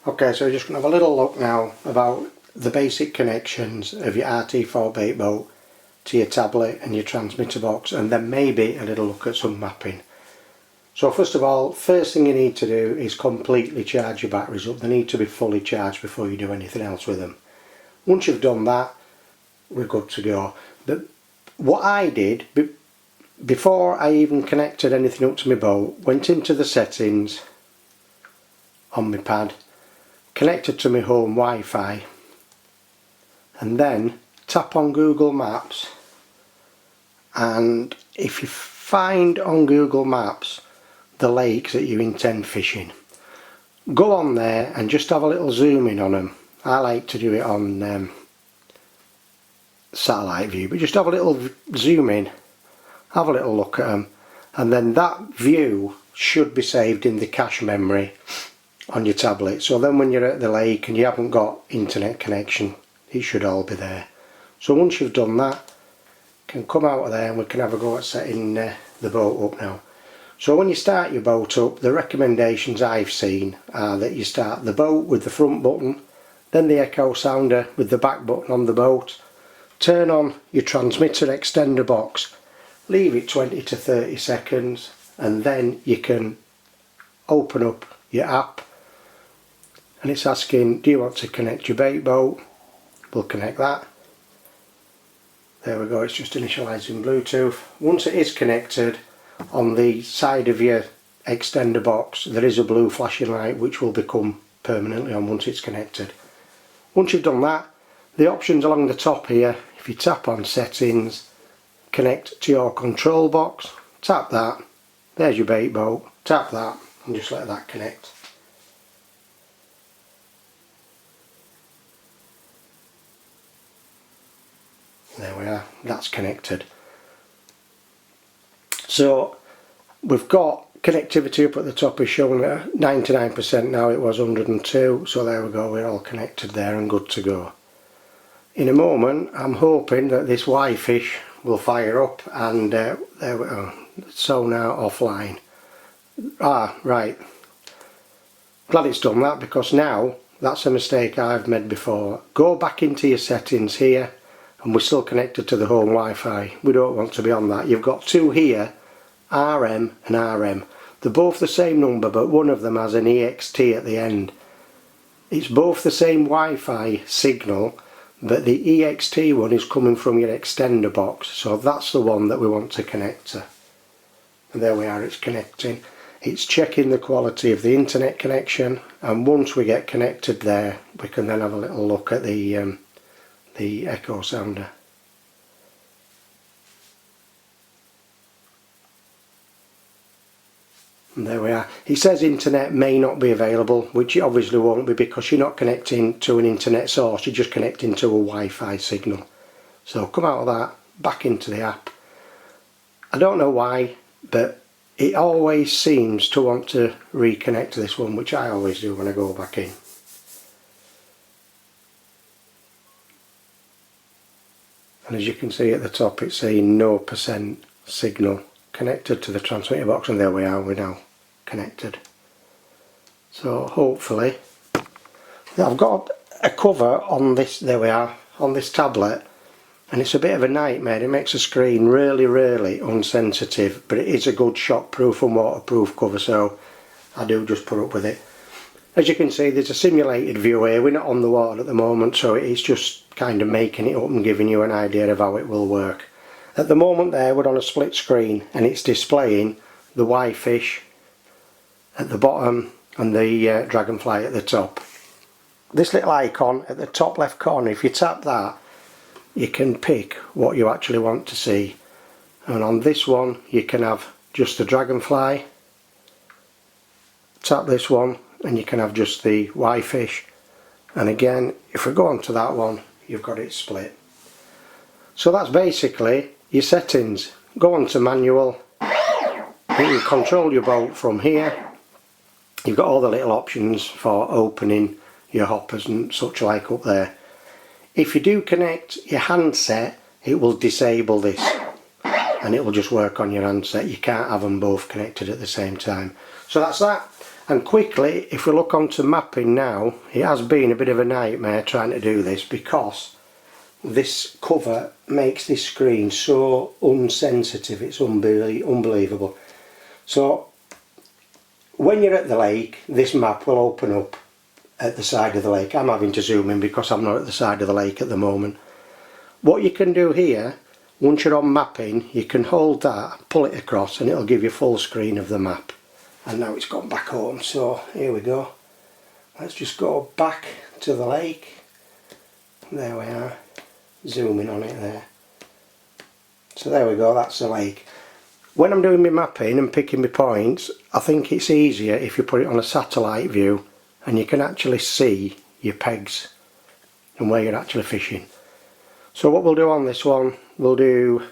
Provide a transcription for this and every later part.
Okay, so we're just going to have a little look now about the basic connections of your RT4 Baitboat to your tablet and your transmitter box, and then maybe a little look at some mapping. So first of all, first thing you need to do is completely charge your batteries up. They need to be fully charged before you do anything else with them. Once you've done that, we're good to go. But what I did, before I even connected anything up to my boat, went into the settings on my pad, connected to my home Wi-Fi, and then tap on Google Maps, and if you find on Google Maps the lakes that you intend fishing, go on there and just have a little zoom in on them. I like to do it on satellite view, but just have a little zoom in, have a little look at them, and then that view should be saved in the cache memory on your tablet. So then when you're at the lake and you haven't got internet connection, it should all be there. So once you've done that, you can come out of there and we can have a go at setting the boat up now. So when you start your boat up, the recommendations I've seen are that you start the boat with the front button, then the echo sounder with the back button on the boat, turn on your transmitter extender box, leave it 20 to 30 seconds, and then you can open up your app, and it's asking, do you want to connect your bait boat? We'll connect that. There we go, it's just initialising Bluetooth. Once it is connected, on the side of your extender box there is a blue flashing light which will become permanently on once it's connected. Once you've done that, the options along the top here, if you tap on settings, connect to your control box, tap that, there's your bait boat, tap that and just let that connect. There we are, that's connected. So we've got connectivity up at the top is showing at 99% now, it was 102, so there we go, we're all connected there and good to go. In a moment I'm hoping that this Y-fish will fire up and there we go, sonar offline. Right, glad it's done that, because now that's a mistake I've made before. Go back into your settings here, and we're still connected to the home Wi-Fi. We don't want to be on that. You've got two here, RM and RM. They're both the same number, but one of them has an EXT at the end. It's both the same Wi-Fi signal, but the EXT one is coming from your extender box, so that's the one that we want to connect to. And there we are, it's connecting. It's checking the quality of the internet connection, and once we get connected there, we can then have a little look at the echo sounder. And there we are. It says internet may not be available, which it obviously won't be because you're not connecting to an internet source, you're just connecting to a Wi-Fi signal. So come out of that, back into the app. I don't know why, but it always seems to want to reconnect to this one, which I always do when I go back in. And as you can see at the top, it's saying no % signal connected to the transmitter box, and there we are, we're now connected. So hopefully, I've got a cover on this, there we are, on this tablet, and it's a bit of a nightmare. It makes the screen really unsensitive, but it is a good shockproof and waterproof cover, so I do just put up with it. As you can see, there's a simulated view here. We're not on the water at the moment, so it's just kind of making it up and giving you an idea of how it will work. At the moment there, we're on a split screen and it's displaying the Y-fish at the bottom and the dragonfly at the top. This little icon at the top left corner, if you tap that, you can pick what you actually want to see. And on this one, you can have just the dragonfly. Tap this one and you can have just the Y-fish, and again if we go on to that one, you've got it split. So that's basically your settings. Go on to manual, you can control your boat from here. You've got all the little options for opening your hoppers and such like up there. If you do connect your handset, it will disable this, and it will just work on your handset. You can't have them both connected at the same time. So that's that. And quickly, if we look onto mapping now, it has been a bit of a nightmare trying to do this because this cover makes this screen so unsensitive, it's unbelievable. So when you're at the lake, this map will open up at the side of the lake. I'm having to zoom in because I'm not at the side of the lake at the moment. What you can do here, once you're on mapping, you can hold that, pull it across, and it'll give you full screen of the map. And now it's gone back home, so here we go. Let's just go back to the lake. There we are, zooming on it there. So there we go, that's the lake. When I'm doing my mapping and picking my points, I think it's easier if you put it on a satellite view and you can actually see your pegs and where you're actually fishing. So what we'll do on this one, you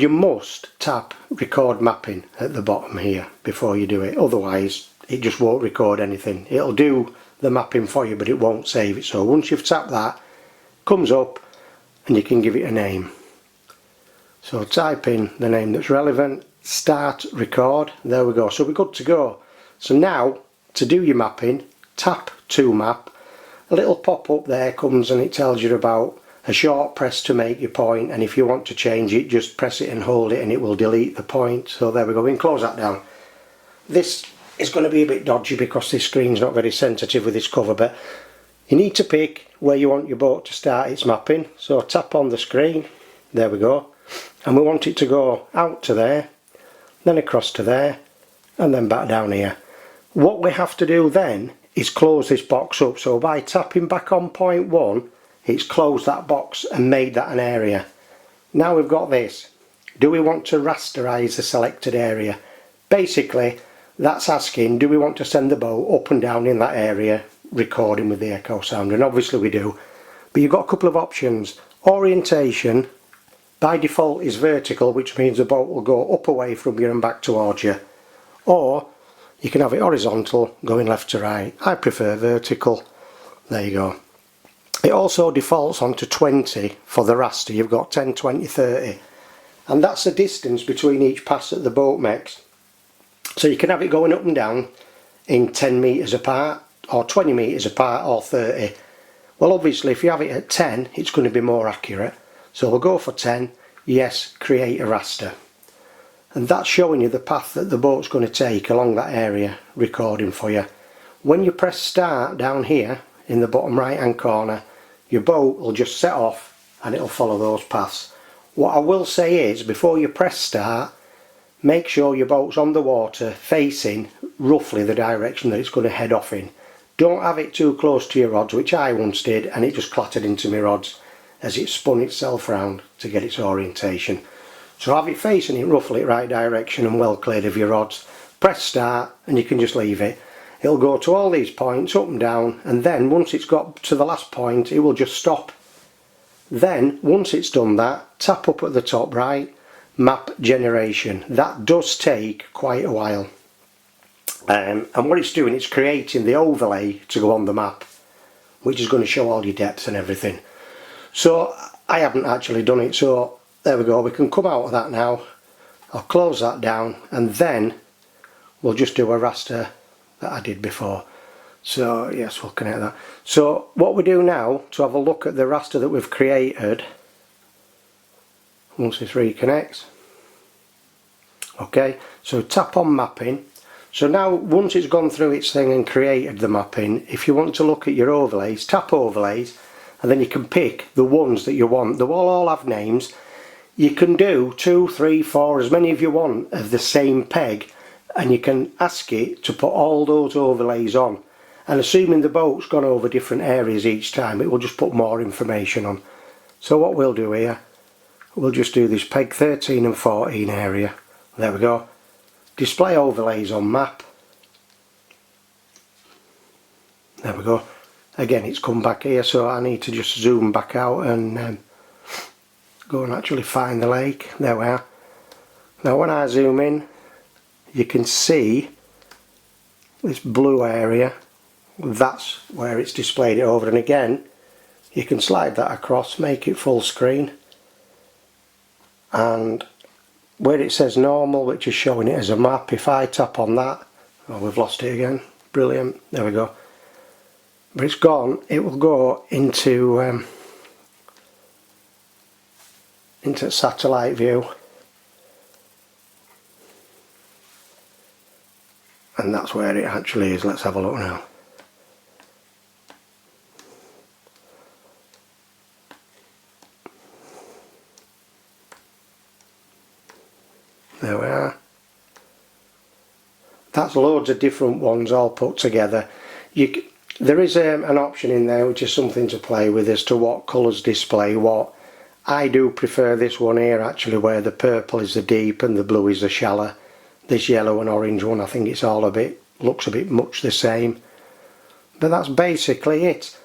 must tap record mapping at the bottom here before you do it, otherwise it just won't record anything. It'll do the mapping for you but it won't save it. So once you've tapped that, it comes up and you can give it a name. So type in the name that's relevant, start record, there we go, so we're good to go. So now to do your mapping, tap to map, a little pop up there comes and it tells you about a short press to make your point, and if you want to change it just press it and hold it and it will delete the point. So there we go, we can close that down. This is going to be a bit dodgy because this screen's not very sensitive with this cover, but you need to pick where you want your boat to start its mapping. So tap on the screen, there we go, and we want it to go out to there, then across to there, and then back down here. What we have to do then is close this box up. So by tapping back on point 1, it's closed that box and made that an area. Now we've got this. Do we want to rasterize the selected area? Basically that's asking, do we want to send the boat up and down in that area recording with the echo sound? And obviously we do, but you've got a couple of options. Orientation by default is vertical, which means the boat will go up away from you and back towards you, or you can have it horizontal going left to right. I prefer vertical. There you go. It also defaults onto 20 for the raster. You've got 10, 20, 30, and that's the distance between each pass that the boat makes. So you can have it going up and down in 10 metres apart, or 20 metres apart, or 30. Well obviously if you have it at 10 it's going to be more accurate. So we'll go for 10, yes, create a raster. And that's showing you the path that the boat's going to take along that area, recording for you. When you press start down here in the bottom right hand corner, your boat will just set off and it'll follow those paths. What I will say is, before you press start, make sure your boat's on the water facing roughly the direction that it's going to head off in. Don't have it too close to your rods, which I once did, and it just clattered into my rods as it spun itself round to get its orientation. So have it facing in roughly the right direction and well cleared of your rods. Press start and you can just leave it. It'll go to all these points up and down, and then once it's got to the last point it will just stop. Then once it's done that, tap up at the top right, map generation. That does take quite a while, and what it's doing, it's creating the overlay to go on the map, which is going to show all your depths and everything. So I haven't actually done it, so there we go, we can come out of that now. I'll close that down and then we'll just do a raster that I did before. So yes, we'll connect that. So what we do now, to have a look at the raster that we've created, once this reconnects, okay, so tap on mapping. So now once it's gone through its thing and created the mapping, if you want to look at your overlays, tap overlays, and then you can pick the ones that you want. They will all have names. You can do 2, 3, 4, as many as you want of the same peg, and you can ask it to put all those overlays on. And assuming the boat's gone over different areas each time, it will just put more information on. So what we'll do here, we'll just do this peg 13 and 14 area. There we go. Display overlays on map. There we go. Again, it's come back here, so I need to just zoom back out and go and actually find the lake. There we are. Now when I zoom in, you can see this blue area. That's where it's displayed it over, and again you can slide that across, make it full screen, and where it says normal, which is showing it as a map, if I tap on that, oh, we've lost it again, brilliant, there we go, but it's gone, it will go into satellite view, and that's where it actually is. Let's have a look now. There we are. That's loads of different ones all put together. There is an option in there which is something to play with as to what colours display what. I do prefer this one here actually, where the purple is the deep and the blue is the shallow. This yellow and orange one, I think it's all looks a bit much the same. But that's basically it.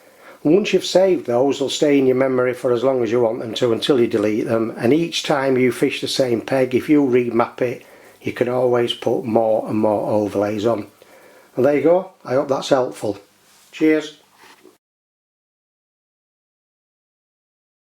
Once you've saved those, they'll stay in your memory for as long as you want them to, until you delete them, and each time you fish the same peg, if you remap it, you can always put more and more overlays on. And there you go, I hope that's helpful. Cheers.